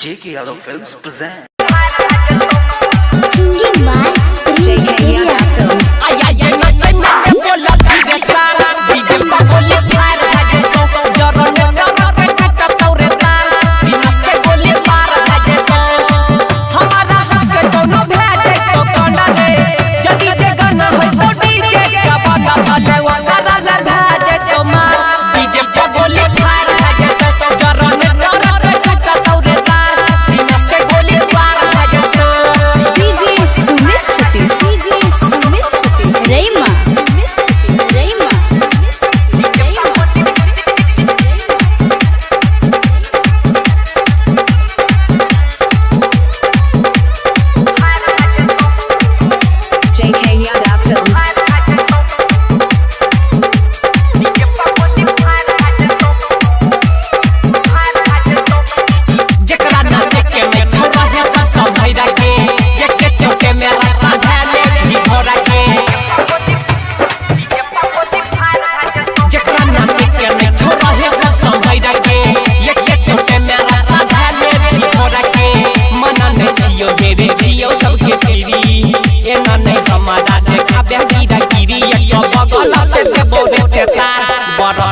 JK Yadav Films present. Singing by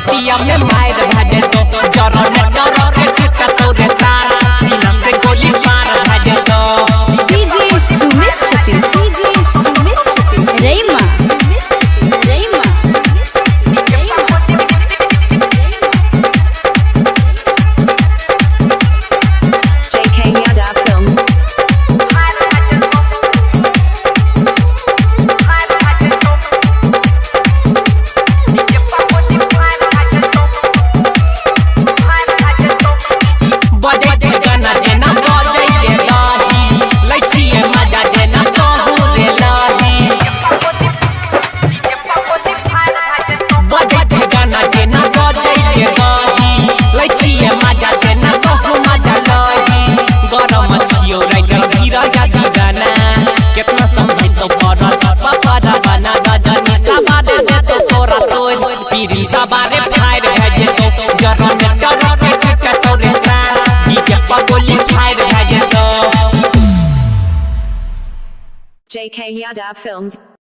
Priya में मार भाजे तो जरा ने डर के चिट्टा तोरे तार सीना से गोली मार भाजे तो DJ Sumit Rayma JK Yadav Films सवारे फायर भाजे तो जरा ने डर के चिट्टा तोरे तार डीजे पर गोली फायर भाजे तो JK Yadav Films